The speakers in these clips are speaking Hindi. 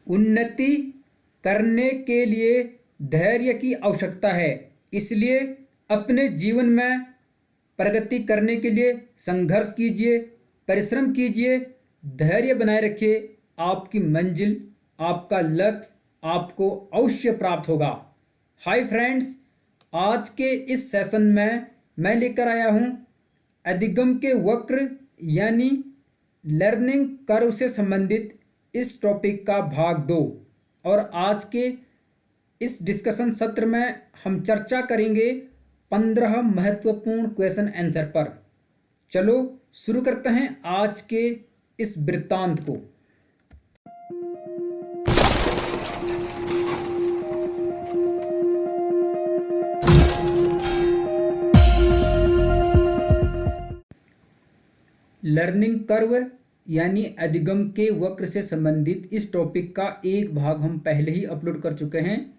उन्नति करने के लिए धैर्य की आवश्यकता है, इसलिए अपने जीवन में प्रगति करने के लिए संघर्ष कीजिए, परिश्रम कीजिए, धैर्य बनाए रखिए। आपकी मंजिल, आपका लक्ष्य आपको अवश्य प्राप्त होगा। हाय फ्रेंड्स, आज के इस सेशन में मैं लेकर आया हूँ अधिगम के वक्र यानी लर्निंग कर्व से संबंधित इस टॉपिक का भाग 2। और आज के इस डिस्कशन सत्र में हम चर्चा करेंगे 15 महत्वपूर्ण क्वेश्चन आंसर पर। चलो शुरू करते हैं आज के इस वृत्तांत को। लर्निंग कर्व यानी अधिगम के वक्र से संबंधित इस टॉपिक का एक भाग हम पहले ही अपलोड कर चुके हैं,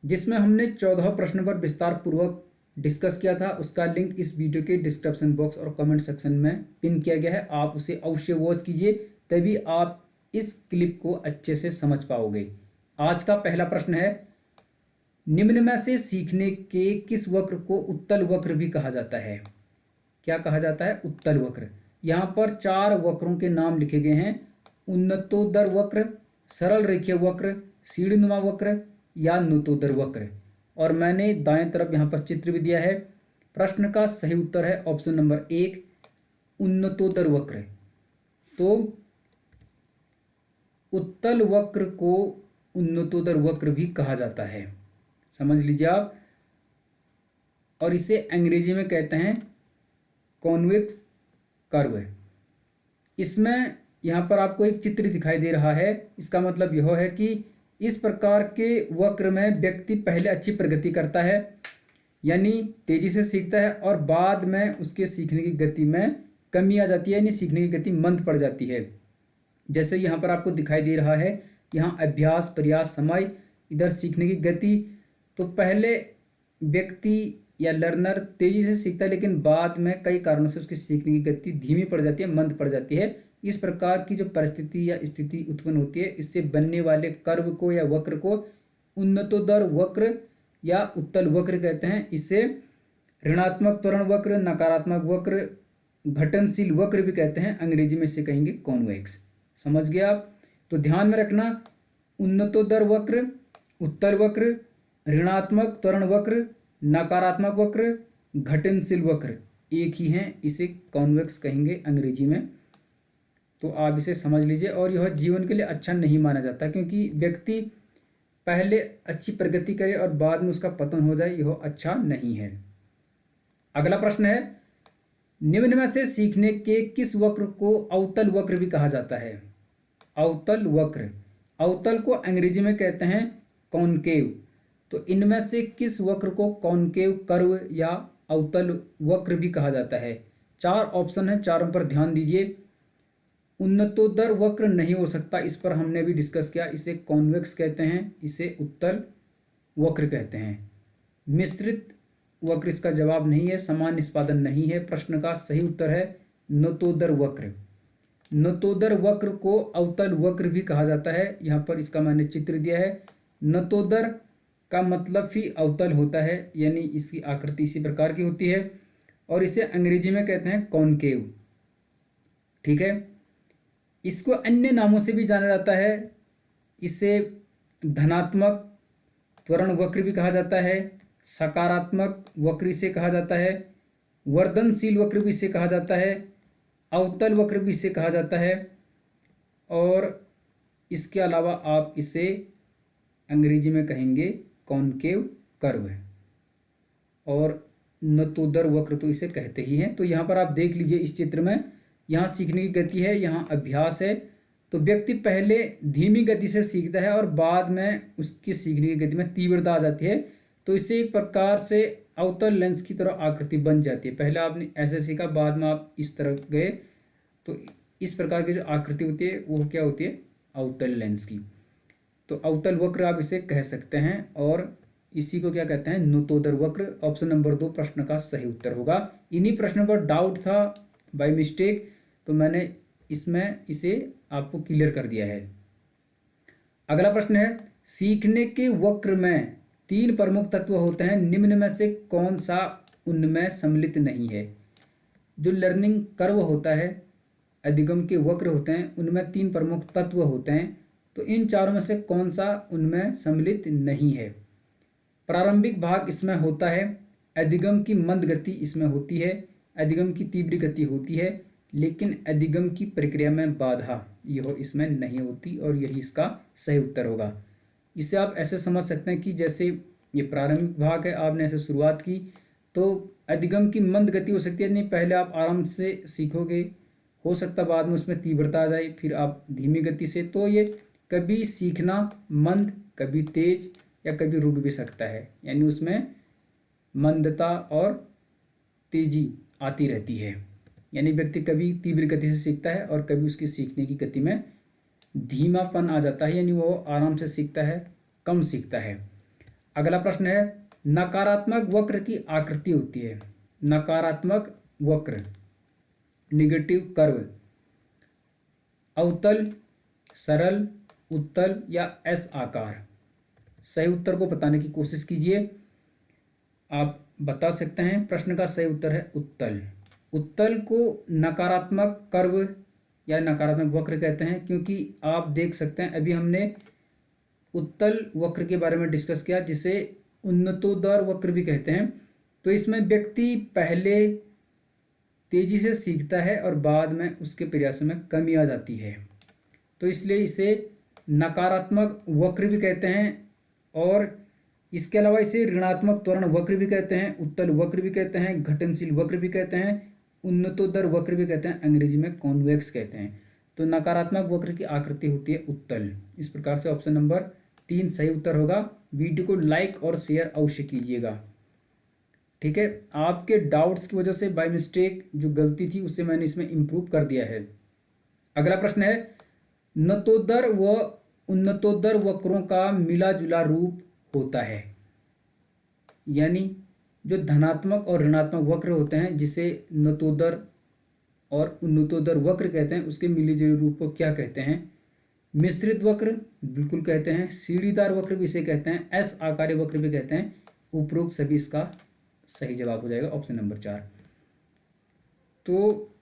जिसमें हमने 14 प्रश्न पर विस्तार पूर्वक डिस्कस किया था। उसका लिंक इस वीडियो के डिस्क्रिप्शन बॉक्स और कमेंट सेक्शन में पिन किया गया है। आप उसे अवश्य वॉच कीजिए, तभी आप इस क्लिप को अच्छे से समझ पाओगे। आज का पहला प्रश्न है, निम्न में से सीखने के किस वक्र को उत्तल वक्र भी कहा जाता है? क्या कहा जाता है? उत्तल वक्र। यहाँ पर 4 वक्रों के नाम लिखे गए हैं, उन्नतोदर वक्र, सरल रेखीय वक्र, सीढ़ीनुमा वक्र या नुतोदर वक्र। और मैंने दाएं तरफ यहाँ पर चित्र भी दिया है। प्रश्न का सही उत्तर है ऑप्शन नंबर 1, उन्नतोदर वक्र। तो उत्तल वक्र को उन्नतोदर वक्र भी कहा जाता है, समझ लीजिए आप। और इसे अंग्रेजी में कहते हैं कॉन्वेक्स कर्व। इसमें यहाँ पर आपको एक चित्र दिखाई दे रहा है। इसका मतलब यह है कि इस प्रकार के वक्र में व्यक्ति पहले अच्छी प्रगति करता है, यानी तेजी से सीखता है, और बाद में उसके सीखने की गति में कमी आ जाती है, यानी सीखने की गति मंद पड़ जाती है। जैसे यहाँ पर आपको दिखाई दे रहा है, यहाँ अभ्यास, प्रयास, समय, इधर सीखने की गति। तो पहले व्यक्ति या लर्नर तेजी से सीखता है, लेकिन बाद में कई कारणों से उसकी सीखने की गति धीमी पड़ जाती है, मंद पड़ जाती है। इस प्रकार की जो परिस्थिति या स्थिति उत्पन्न होती है, इससे बनने वाले कर्व को या वक्र को उन्नतोदर वक्र या उत्तल वक्र कहते हैं। इसे ऋणात्मक त्वरण वक्र, नकारात्मक वक्र, घटनशील वक्र भी कहते हैं। अंग्रेजी में इसे कहेंगे कॉन्वेक्स। समझ गए आप? तो ध्यान में रखना, उन्नतोदर वक्र, उत्तल वक्र, ऋणात्मक त्वरण वक्र, नकारात्मक वक्र, घटनशील वक्र एक ही हैं, इसे कॉन्वेक्स कहेंगे अंग्रेजी में। तो आप इसे समझ लीजिए। और यह जीवन के लिए अच्छा नहीं माना जाता, क्योंकि व्यक्ति पहले अच्छी प्रगति करे और बाद में उसका पतन हो जाए, यह अच्छा नहीं है। अगला प्रश्न है, निम्न में से सीखने के किस वक्र को अवतल वक्र भी कहा जाता है? अवतल वक्र। अवतल को अंग्रेजी में कहते हैं कॉनकेव। तो इनमें से किस वक्र को कॉनकेव कर्व या अवतल वक्र भी कहा जाता है? 4 ऑप्शन है, चारों पर ध्यान दीजिए। उन्नतोदर वक्र नहीं हो सकता, इस पर हमने भी डिस्कस किया, इसे कॉन्वेक्स कहते हैं, इसे उत्तल वक्र कहते हैं। मिश्रित वक्र इसका जवाब नहीं है, समान निष्पादन नहीं है। प्रश्न का सही उत्तर है नतोदर वक्र। नतोदर वक्र को अवतल वक्र भी कहा जाता है। यहाँ पर इसका मैंने चित्र दिया है। नतोदर का मतलब ही अवतल होता है, यानी इसकी आकृति इसी प्रकार की होती है, और इसे अंग्रेजी में कहते हैं कॉनकेव। ठीक है, इसको अन्य नामों से भी जाना जाता है। इसे धनात्मक त्वरण वक्र भी कहा जाता है, सकारात्मक वक्र इसे कहा जाता है, वर्धनशील वक्र भी इसे कहा जाता है, अवतल वक्र भी इसे कहा जाता है, और इसके अलावा आप इसे अंग्रेजी में कहेंगे कॉनकेव कर्व, और नतोदर वक्र तो इसे कहते ही हैं। तो यहाँ पर आप देख लीजिए इस चित्र में, यहाँ सीखने की गति है, यहाँ अभ्यास है। तो व्यक्ति पहले धीमी गति से सीखता है और बाद में उसकी सीखने की गति में तीव्रता आ जाती है। तो इससे एक प्रकार से अवतल लेंस की तरह आकृति बन जाती है। पहले आपने ऐसे सीखा, बाद में आप इस तरह गए, तो इस प्रकार की जो आकृति होती है वो क्या होती है? अवतल लेंस की। तो अवतल वक्र आप इसे कह सकते हैं, और इसी को क्या कहते हैं? नतोदर वक्र। ऑप्शन नंबर 2 प्रश्न का सही उत्तर होगा। इन्हीं प्रश्नों पर डाउट था बाय मिस्टेक, तो मैंने इसमें इसे आपको क्लियर कर दिया है। अगला प्रश्न है, सीखने के वक्र में 3 प्रमुख तत्व होते हैं, निम्न में से कौन सा उनमें सम्मिलित नहीं है। जो लर्निंग कर्व होता है, अधिगम के वक्र होते हैं, उनमें 3 प्रमुख तत्व होते हैं, तो इन चारों में से कौन सा उनमें सम्मिलित नहीं है। प्रारंभिक भाग इसमें होता है, अधिगम की मंद गति इसमें होती है, अधिगम की तीव्र गति होती है, लेकिन अधिगम की प्रक्रिया में बाधा यह इसमें नहीं होती, और यही इसका सही उत्तर होगा। इसे आप ऐसे समझ सकते हैं कि जैसे ये प्रारंभिक भाग है, आपने ऐसे शुरुआत की तो अधिगम की मंद गति हो सकती है, नहीं पहले आप आराम से सीखोगे, हो सकता बाद में उसमें तीव्रता आ जाए, फिर आप धीमी गति से, तो ये कभी सीखना मंद, कभी तेज, या कभी रुक भी सकता है, यानी उसमें मंदता और तेजी आती रहती है। यानी व्यक्ति कभी तीव्र गति से सीखता है और कभी उसकी सीखने की गति में धीमापन आ जाता है, यानी वो आराम से सीखता है, कम सीखता है। अगला प्रश्न है, नकारात्मक वक्र की आकृति होती है। नकारात्मक वक्र, निगेटिव कर्व, अवतल, सरल, उत्तल या एस आकार। सही उत्तर को बताने की कोशिश कीजिए, आप बता सकते हैं। प्रश्न का सही उत्तर है उत्तल। उत्तल को नकारात्मक कर्व या नकारात्मक वक्र कहते हैं, क्योंकि आप देख सकते हैं अभी हमने उत्तल वक्र के बारे में डिस्कस किया, जिसे उन्नतोदर वक्र भी कहते हैं। तो इसमें व्यक्ति पहले तेजी से सीखता है और बाद में उसके प्रयास में कमी आ जाती है, तो इसलिए इसे नकारात्मक वक्र भी कहते हैं। और इसके अलावा इसे ऋणात्मक त्वरण वक्र भी कहते हैं, उत्तल वक्र भी कहते हैं, घटनशील वक्र भी कहते हैं, उन्नतोदर वक्र भी कहते हैं, अंग्रेजी में कॉन्वेक्स कहते हैं। तो नकारात्मक वक्र की आकृति होती है उत्तल। इस प्रकार से ऑप्शन नंबर 3 सही उत्तर होगा। वीडियो को लाइक और शेयर अवश्य कीजिएगा, ठीक है। आपके डाउट्स की वजह से बाय मिस्टेक जो गलती थी उसे मैंने इसमें इम्प्रूव कर दिया है। अगला प्रश्न है, नतोदर व उन्नतोदर वक्रों का मिला जुला रूप होता है। यानी जो धनात्मक और ऋणात्मक वक्र होते हैं, जिसे नतोदर और उन्नतोदर वक्र कहते हैं, उसके मिले जुले रूप को क्या कहते हैं। मिश्रित वक्र बिल्कुल कहते हैं, सीढ़ीदार वक्र भी इसे कहते हैं, एस आकार्य वक्र भी कहते हैं। उपरोक्त सभी इसका सही जवाब हो जाएगा ऑप्शन नंबर 4। तो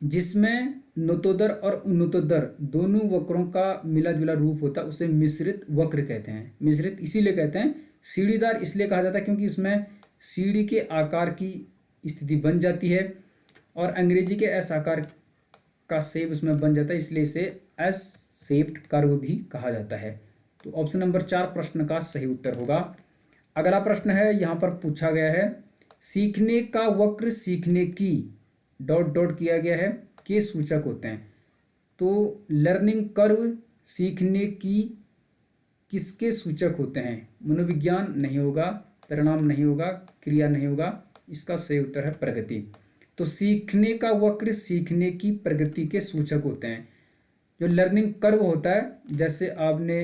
जिसमें नतोदर और उन्नतोदर दोनों वक्रों का मिला जुला रूप होता है उसे मिश्रित वक्र कहते हैं। मिश्रित इसीलिए कहते हैं, सीढ़ीदार इसलिए कहा जाता है क्योंकि इसमें सीढ़ी के आकार की स्थिति बन जाती है, और अंग्रेजी के एस आकार का शेप उसमें बन जाता है, इसलिए इसे एस शेप्ड कर्व भी कहा जाता है। तो ऑप्शन नंबर 4 प्रश्न का सही उत्तर होगा। अगला प्रश्न है, यहाँ पर पूछा गया है, सीखने का वक्र सीखने की डॉट डॉट किया गया है के सूचक होते हैं। तो लर्निंग कर्व सीखने की किसके सूचक होते हैं। मनोविज्ञान नहीं होगा, परिणाम नहीं होगा, क्रिया नहीं होगा, इसका सही उत्तर है प्रगति। तो सीखने का वक्र सीखने की प्रगति के सूचक होते हैं। जो लर्निंग कर्व होता है, जैसे आपने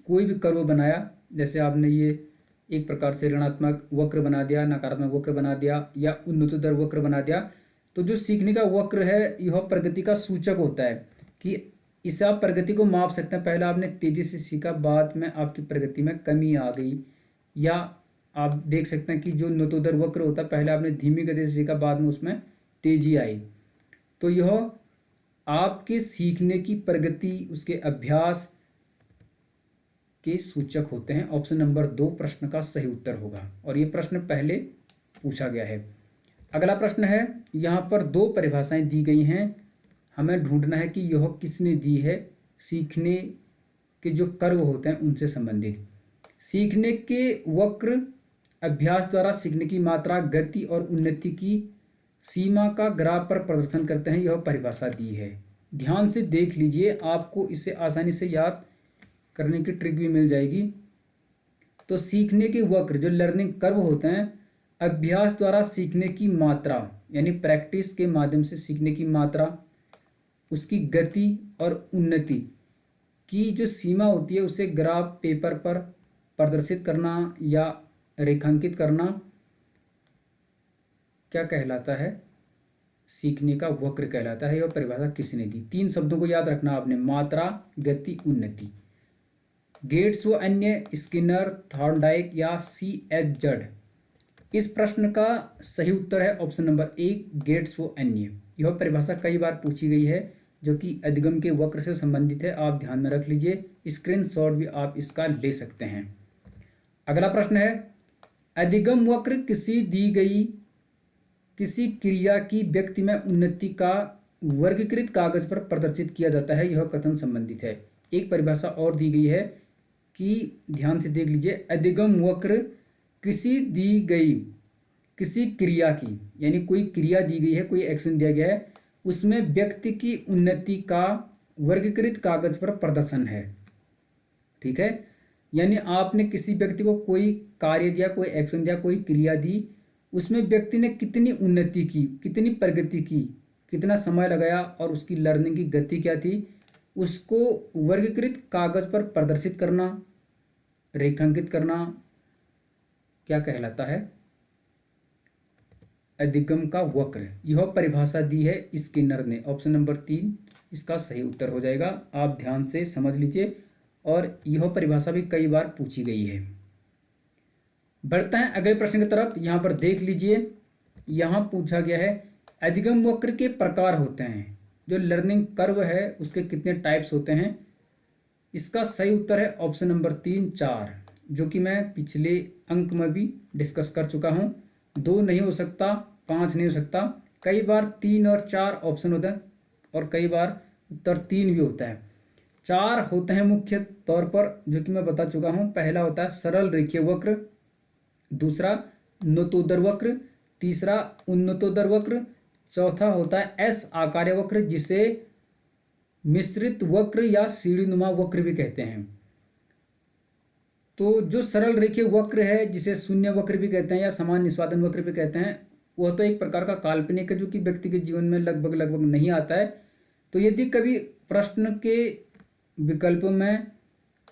कोई भी कर्व बनाया, जैसे आपने ये एक प्रकार से ऋणात्मक वक्र बना दिया, नकारात्मक वक्र बना दिया, या उन्नतोदर वक्र बना दिया, तो जो सीखने का वक्र है यह प्रगति का सूचक होता है कि इससे आप प्रगति को माप सकते हैं। पहले आपने तेजी से सीखा, बाद में आपकी प्रगति में कमी आ गई, या आप देख सकते हैं कि जो उन्नतोदर वक्र होता है, पहले आपने धीमी गति से सीखा, बाद में उसमें तेजी आई। तो यह आपके सीखने की प्रगति, उसके अभ्यास के सूचक होते हैं। ऑप्शन नंबर 2 प्रश्न का सही उत्तर होगा, और ये प्रश्न पहले पूछा गया है। अगला प्रश्न है, यहाँ पर 2 परिभाषाएं दी गई हैं, हमें ढूंढना है कि यह किसने दी है। सीखने के जो कर्व होते हैं उनसे संबंधित। सीखने के वक्र अभ्यास द्वारा सीखने की मात्रा, गति और उन्नति की सीमा का ग्राफ पर प्रदर्शन करते हैं, यह परिभाषा दी है। ध्यान से देख लीजिए, आपको इसे आसानी से याद करने की ट्रिक भी मिल जाएगी। तो सीखने के वक्र जो लर्निंग कर्व होते हैं, अभ्यास द्वारा सीखने की मात्रा यानी प्रैक्टिस के माध्यम से सीखने की मात्रा, उसकी गति और उन्नति की जो सीमा होती है उसे ग्राफ पेपर पर प्रदर्शित करना या रेखांकित करना क्या कहलाता है, सीखने का वक्र कहलाता है। यह परिभाषा किसने दी? 3 शब्दों को याद रखना आपने, मात्रा, गति, उन्नति। गेट्स व अन्य, स्किनर, थॉर्नडाइक या C.H. जड। इस प्रश्न का सही उत्तर है ऑप्शन नंबर 1, गेट्स व अन्य। यह परिभाषा कई बार पूछी गई है जो कि अधिगम के वक्र से संबंधित है, आप ध्यान में रख लीजिए। स्क्रीनशॉट भी आप इसका ले सकते हैं। अगला प्रश्न है, अधिगम वक्र किसी क्रिया की व्यक्ति में उन्नति का वर्गीकृत कागज पर प्रदर्शित किया जाता है, यह कथन संबंधित है। एक परिभाषा और दी गई है कि ध्यान से देख लीजिए, अधिगम वक्र किसी क्रिया की, यानी कोई क्रिया दी गई है, कोई एक्शन दिया गया है, उसमें व्यक्ति की उन्नति का वर्गीकृत कागज पर प्रदर्शन है। ठीक है, यानी आपने किसी व्यक्ति को कोई कार्य दिया, कोई एक्शन दिया, कोई क्रिया दी, उसमें व्यक्ति ने कितनी उन्नति की, कितनी प्रगति की, कितना समय लगाया और उसकी लर्निंग की गति क्या थी, उसको वर्गीकृत कागज पर प्रदर्शित करना, रेखांकित करना क्या कहलाता है? अधिगम का वक्र। यह परिभाषा दी है स्किनर ने। ऑप्शन नंबर 3 इसका सही उत्तर हो जाएगा। आप ध्यान से समझ लीजिए, और यह परिभाषा भी कई बार पूछी गई है। बढ़ते हैं अगले प्रश्न की तरफ। यहाँ पर देख लीजिए, यहाँ पूछा गया है अधिगम वक्र के प्रकार होते हैं, जो लर्निंग कर्व है उसके कितने टाइप्स होते हैं। इसका सही उत्तर है ऑप्शन नंबर 3, 4, जो कि मैं पिछले अंक में भी डिस्कस कर चुका हूँ। 2 नहीं हो सकता, 5 नहीं हो सकता, कई बार 3 और 4 ऑप्शन होते हैं और कई बार उत्तर 3 भी होता है। 4 होते हैं मुख्य तौर पर, जो कि मैं बता चुका हूँ। पहला होता है सरल रेखीय वक्र, दूसरा नतोदर वक्र, तीसरा उन्नतोदर वक्र, चौथा होता है एस आकार्य वक्र, जिसे मिश्रित वक्र या सीढ़ीनुमा वक्र भी कहते हैं। तो जो सरल रेखीय वक्र है, जिसे शून्य वक्र भी कहते हैं या समान निष्पादन वक्र भी कहते हैं, वह तो एक प्रकार का काल्पनिक है जो कि व्यक्ति के जीवन में लगभग नहीं आता है। तो यदि कभी प्रश्न के विकल्प में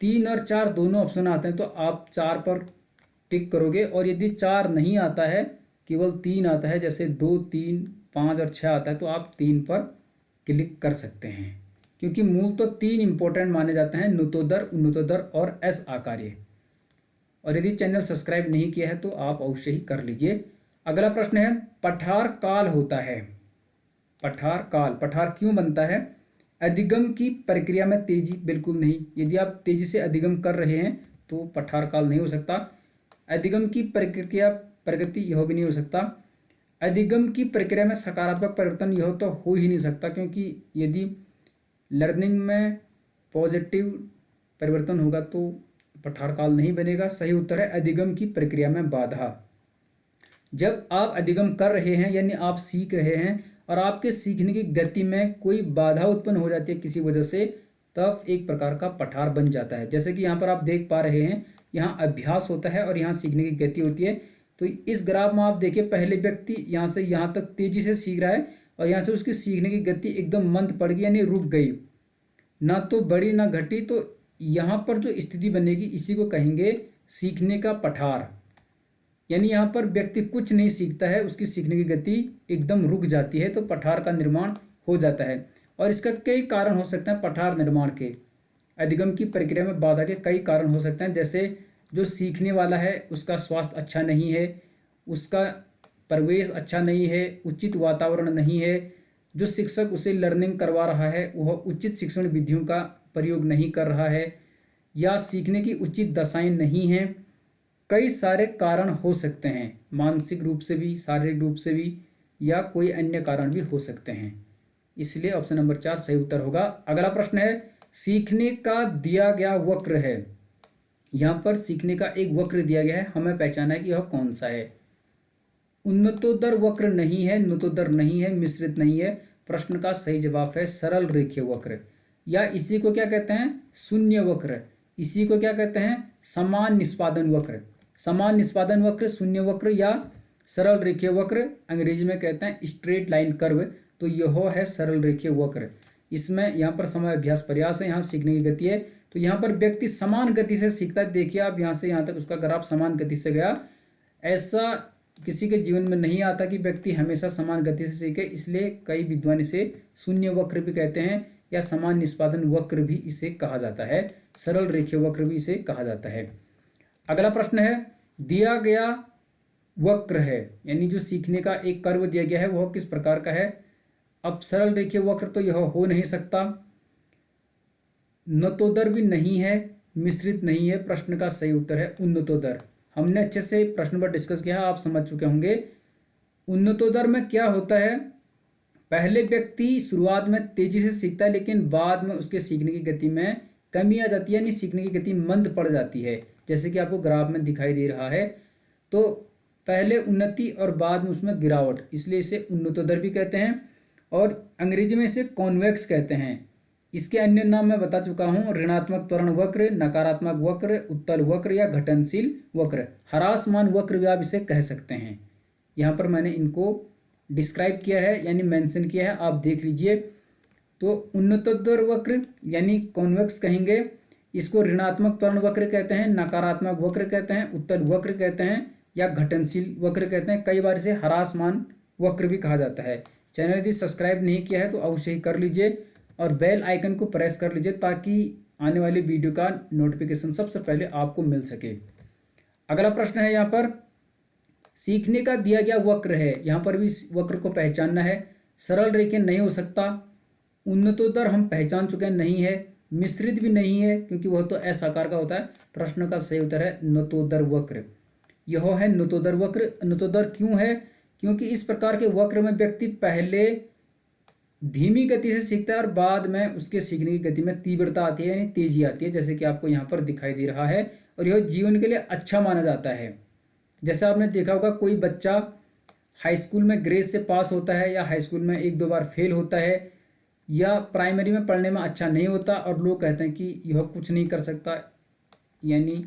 3 और 4 दोनों ऑप्शन आते हैं तो आप 4 पर टिक करोगे, और यदि 4 नहीं आता है, केवल 3 आता है, जैसे 2, 3, 5 और 6 आता है, तो आप 3 पर क्लिक कर सकते हैं, क्योंकि मूल तो 3 इंपॉर्टेंट माने जाते हैं, नतोदर, उन्नतोदर और एस आकार्य। और यदि चैनल सब्सक्राइब नहीं किया है तो आप अवश्य ही कर लीजिए। अगला प्रश्न है, पठार काल होता है। पठार काल, पठार क्यों बनता है? अधिगम की प्रक्रिया में तेजी बिल्कुल नहीं। यदि आप तेजी से अधिगम कर रहे हैं तो पठार काल नहीं हो सकता। अधिगम की प्रक्रिया प्रगति, यह भी नहीं हो सकता। अधिगम की प्रक्रिया में सकारात्मक परिवर्तन, यह तो हो ही नहीं सकता, क्योंकि यदि लर्निंग में पॉजिटिव परिवर्तन होगा तो पठार काल नहीं बनेगा। सही उत्तर है अधिगम की प्रक्रिया में बाधा। जब आप अधिगम कर रहे हैं, यानी आप सीख रहे हैं, और आपके सीखने की गति में कोई बाधा उत्पन्न हो जाती है किसी वजह से, तब एक प्रकार का पठार बन जाता है। जैसे कि यहाँ पर आप देख पा रहे हैं, यहाँ अभ्यास होता है और यहाँ सीखने की गति होती है। तो इस ग्राफ में आप देखिए, पहले व्यक्ति यहाँ से यहाँ तक तेजी से सीख रहा है, और यहाँ से उसकी सीखने की गति एकदम मंद पड़ गई, यानी रुक गई, ना तो बढ़ी ना घटी। तो यहाँ पर जो स्थिति बनेगी, इसी को कहेंगे सीखने का पठार। यानी यहाँ पर व्यक्ति कुछ नहीं सीखता है, उसकी सीखने की गति एकदम रुक जाती है, तो पठार का निर्माण हो जाता है। और इसका कई कारण हो सकते हैं पठार निर्माण के। अधिगम की प्रक्रिया में बाधा के कई कारण हो सकते हैं, जैसे जो सीखने वाला है उसका स्वास्थ्य अच्छा नहीं है, उसका परिवेश अच्छा नहीं है, उचित वातावरण नहीं है, जो शिक्षक उसे लर्निंग करवा रहा है वह उचित शिक्षण विधियों का प्रयोग नहीं कर रहा है, या सीखने की उचित दशाएं नहीं हैं। कई सारे कारण हो सकते हैं, मानसिक रूप से भी, शारीरिक रूप से भी, या कोई अन्य कारण भी हो सकते हैं। इसलिए ऑप्शन नंबर 4 सही उत्तर होगा। अगला प्रश्न है, सीखने का दिया गया वक्र है। यहाँ पर सीखने का एक वक्र दिया गया है, हमें पहचाना है कि यह कौन सा है। उन्नतोदर वक्र नहीं है, नतोदर नहीं है, मिश्रित नहीं है। प्रश्न का सही जवाब है सरल रेखीय वक्र, या इसी को क्या कहते हैं? शून्य वक्र। इसी को क्या कहते हैं? समान निष्पादन वक्र। समान निष्पादन वक्र, शून्य वक्र या सरल रेखीय वक्र, अंग्रेजी में कहते हैं स्ट्रेट लाइन कर्व। तो यह है सरल रेखीय वक्र। इसमें यहाँ पर समय, अभ्यास, प्रयास है, यहाँ सीखने की गति है। तो यहाँ पर व्यक्ति समान गति से सीखता है। देखिए आप यहाँ से यहाँ तक उसका ग्राफ समान गति से गया। ऐसा किसी के जीवन में नहीं आता कि व्यक्ति हमेशा समान गति से सीखे, इसलिए कई विद्वान इसे शून्य वक्र भी कहते हैं या समान निष्पादन वक्र भी इसे कहा जाता है, सरल रेखीय वक्र भी इसे कहा जाता है। अगला प्रश्न है, दिया गया वक्र है यानी जो सीखने का एक कर्व दिया गया है वह किस प्रकार का है। अब सरल रेखीय वक्र तो यह हो नहीं सकता, नतोदर भी नहीं है, मिश्रित नहीं है। प्रश्न का सही उत्तर है उन्नतोदर। हमने अच्छे से प्रश्न पर डिस्कस किया, आप समझ चुके होंगे। उन्नतोदर में क्या होता है, पहले व्यक्ति शुरुआत में तेजी से सीखता है लेकिन बाद में उसके सीखने की गति में कमी आ जाती है, यानी सीखने की गति मंद पड़ जाती है, जैसे कि आपको ग्राफ में दिखाई दे रहा है। तो पहले उन्नति और बाद में उसमें गिरावट, इसलिए इसे उन्नतोदर भी कहते हैं। और अंग्रेजी में इसे कॉन्वेक्स कहते हैं। इसके अन्य नाम मैं बता चुका हूँ, ऋणात्मक त्वरण वक्र, नकारात्मक वक्र, उत्तल वक्र या घटनशील वक्र, ह्रासमान वक्र भी आप इसे कह सकते हैं। यहाँ पर मैंने इनको डिस्क्राइब किया है यानी मेंशन किया है, आप देख लीजिए। तो उन्नतोदर वक्र यानी कॉन्वेक्स कहेंगे, इसको ऋणात्मक त्वरण वक्र कहते हैं, नकारात्मक वक्र कहते हैं, उत्तल वक्र कहते हैं या घटनशील वक्र कहते हैं। कई बार इसे ह्रासमान वक्र भी कहा जाता है। चैनल यदि सब्सक्राइब नहीं किया है तो अवश्य ही कर लीजिए और बेल आइकन को प्रेस कर लीजिए ताकि आने वाली वीडियो का नोटिफिकेशन सबसे पहले आपको मिल सके। अगला प्रश्न है यहाँ पर, सीखने का दिया गया वक्र है, यहाँ पर भी वक्र को पहचानना है। सरल रेखीय नहीं हो सकता, उन्नतोदर हम पहचान चुके हैं नहीं है, मिश्रित भी नहीं है क्योंकि वह तो एस आकार का होता है। प्रश्न का सही उत्तर है नतोदर वक्र। यह है नतोदर वक्र। नतोदर क्यों है, क्योंकि इस प्रकार के वक्र में व्यक्ति पहले धीमी गति से सीखता है और बाद में उसके सीखने की गति में तीव्रता आती है यानी तेजी आती है, जैसे कि आपको यहाँ पर दिखाई दे रहा है। और यह जीवन के लिए अच्छा माना जाता है। जैसा आपने देखा होगा, कोई बच्चा हाई स्कूल में ग्रेड से पास होता है या हाई स्कूल में एक दो बार फेल होता है या प्राइमरी में पढ़ने में अच्छा नहीं होता और लोग कहते हैं कि यह कुछ नहीं कर सकता, यानी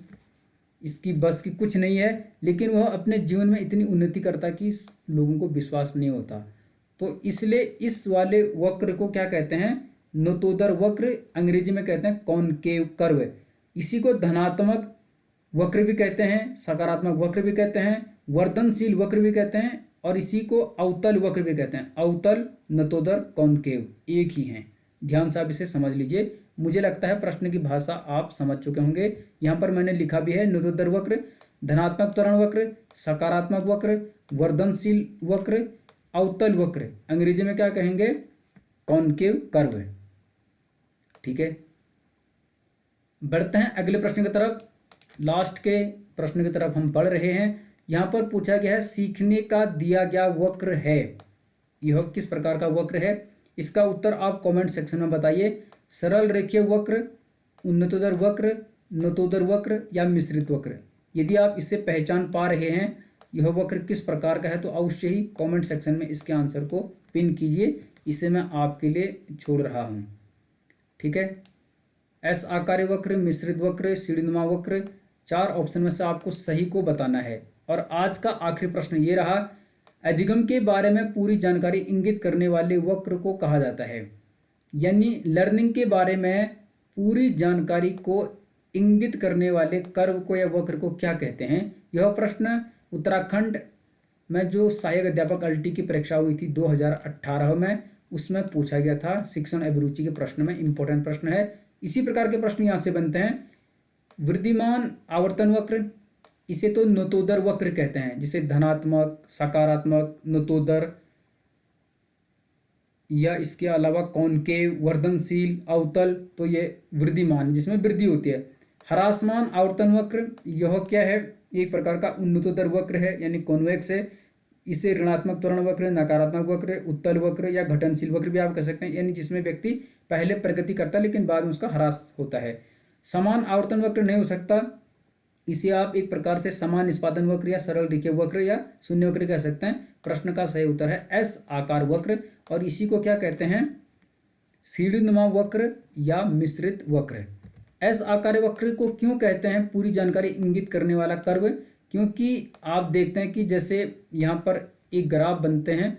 इसकी बस की कुछ नहीं है, लेकिन वह अपने जीवन में इतनी उन्नति करता कि लोगों को विश्वास नहीं होता। तो इसलिए इस वाले वक्र को क्या कहते हैं, नतोदर वक्र, अंग्रेजी में कहते हैं कॉनकेव कर्व। इसी को धनात्मक वक्र भी कहते हैं, सकारात्मक वक्र भी कहते हैं, वर्धनशील वक्र भी कहते हैं और इसी को अवतल वक्र भी कहते हैं। अवतल, नतोदर, कॉनकेव एक ही हैं। ध्यान से आप इसे समझ लीजिए। मुझे लगता है प्रश्न की भाषा आप समझ चुके होंगे। यहाँ पर मैंने लिखा भी है, नतोदर वक्र, धनात्मक त्वरण वक्र, सकारात्मक वक्र, वर्धनशील वक्र, अवतल वक्र, अंग्रेजी में क्या कहेंगे, कॉनकेव कर्व। ठीक है, बढ़ते हैं अगले प्रश्न की तरफ। लास्ट के प्रश्न की तरफ हम बढ़ रहे हैं। यहाँ पर पूछा गया है, सीखने का दिया गया वक्र है, यह किस प्रकार का वक्र है। इसका उत्तर आप कमेंट सेक्शन में बताइए। सरल रेखीय वक्र, उन्नतोदर वक्र, नतोदर वक्र या मिश्रित वक्र। यदि आप इसे पहचान पा रहे हैं यह वक्र किस प्रकार का है तो अवश्य ही कमेंट सेक्शन में इसके आंसर को पिन कीजिए। इसे मैं आपके लिए छोड़ रहा हूँ। ठीक है, एस आकार्य वक्र, मिश्रित वक्र, सीढ़ीनुमा वक्र, 4 ऑप्शन में से आपको सही को बताना है। और आज का आखिरी प्रश्न ये रहा, अधिगम के बारे में पूरी जानकारी इंगित करने वाले वक्र को कहा जाता है। यानी लर्निंग के बारे में पूरी जानकारी को इंगित करने वाले कर्व को या वक्र को क्या कहते हैं। यह प्रश्न उत्तराखंड में जो सहायक अध्यापक अल्टी की परीक्षा हुई थी 2018 में, उसमें पूछा गया था। शिक्षण अभिरुचि के प्रश्न में इंपॉर्टेंट प्रश्न है। इसी प्रकार के प्रश्न यहाँ से बनते हैं। वृद्धिमान आवर्तन वक्र, इसे तो नतोदर वक्र कहते हैं, जिसे धनात्मक, सकारात्मक, नतोदर या इसके अलावा कॉनकेव, वर्धनशील, अवतल, तो ये वृद्धिमान जिसमें वृद्धि होती है। ह्रासमान आवर्तन वक्र, यह क्या है, एक प्रकार का उन्नतोदर वक्र है यानी कॉन्वेक्स है। इसे ऋणात्मक त्वरण वक्र, नकारात्मक वक्र, उत्तल वक्र या घटनशील वक्र भी आप कह सकते हैं, यानी जिसमें व्यक्ति पहले प्रगति करता है लेकिन बाद में उसका ह्रास होता है। समान आवर्तन वक्र नहीं हो सकता, इसे आप एक प्रकार से समान निष्पादन वक्र या सरल रेखीय वक्र या शून्य वक्र कह सकते हैं। प्रश्न का सही उत्तर है एस आकार वक्र और इसी को क्या कहते हैं, सीढ़ीनुमा वक्र या मिश्रित वक्र। एस आकार वक्र को क्यों कहते हैं पूरी जानकारी इंगित करने वाला कर्व, क्योंकि आप देखते हैं कि जैसे यहाँ पर एक ग्राफ बनते हैं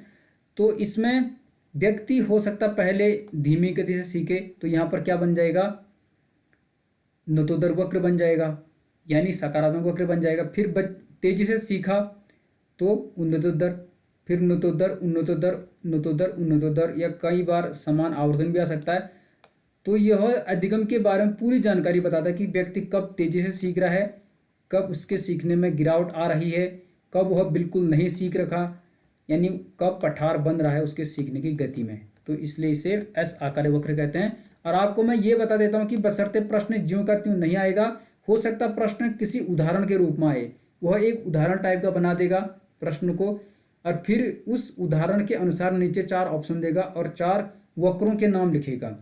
तो इसमें व्यक्ति हो सकता पहले धीमी गति से सीखे तो यहाँ पर क्या बन जाएगा, नतोदर वक्र बन जाएगा यानी सकारात्मक वक्र बन जाएगा। फिर तेजी से सीखा तो उन्नतोत्तर, फिर उन्नतोत्तर उन्नतोत्तर उन्नतोत्तर उन्नतोत्तर, या कई बार समान आवर्धन भी आ सकता है। तो यह अधिगम के बारे में पूरी जानकारी बताता है कि व्यक्ति कब तेजी से सीख रहा है, कब उसके सीखने में गिरावट आ रही है, कब वह बिल्कुल नहीं सीख रखा, यानी कब पठार बन रहा है उसके सीखने की गति में। तो इसलिए इसे एस आकार वक्र कहते हैं। और आपको मैं ये बता देता हूँ कि बशर्ते प्रश्न ज्यों का त्यों नहीं आएगा, हो सकता प्रश्न किसी उदाहरण के रूप में आए, वह एक उदाहरण टाइप का बना देगा प्रश्न को, और फिर उस उदाहरण के अनुसार नीचे 4 ऑप्शन देगा और 4 वक्रों के नाम लिखेगा,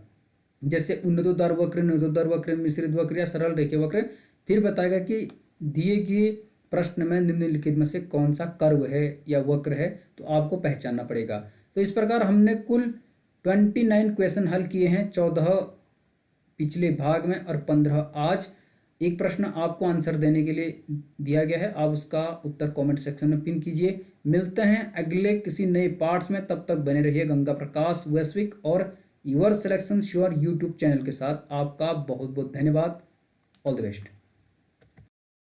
जैसे उन्नतोत्तर वक्र, निम्नतोत्तर वक्र, मिश्रित वक्र या सरल रेखीय वक्र। फिर बताएगा कि दिए गए प्रश्न में निम्नलिखित में से कौन सा कर्व है या वक्र है, तो आपको पहचानना पड़ेगा। तो इस प्रकार हमने कुल 29 क्वेश्चन हल किए हैं, 14 पिछले भाग में और 15 आज। एक प्रश्न आपको आंसर देने के लिए दिया गया है, आप उसका उत्तर कमेंट सेक्शन में पिन कीजिए। मिलते हैं अगले किसी नए पार्ट्स में, तब तक बने रहिए गंगा प्रकाश वैश्विक और your selection sure YouTube channel के साथ। आपका बहुत बहुत धन्यवाद। All the best.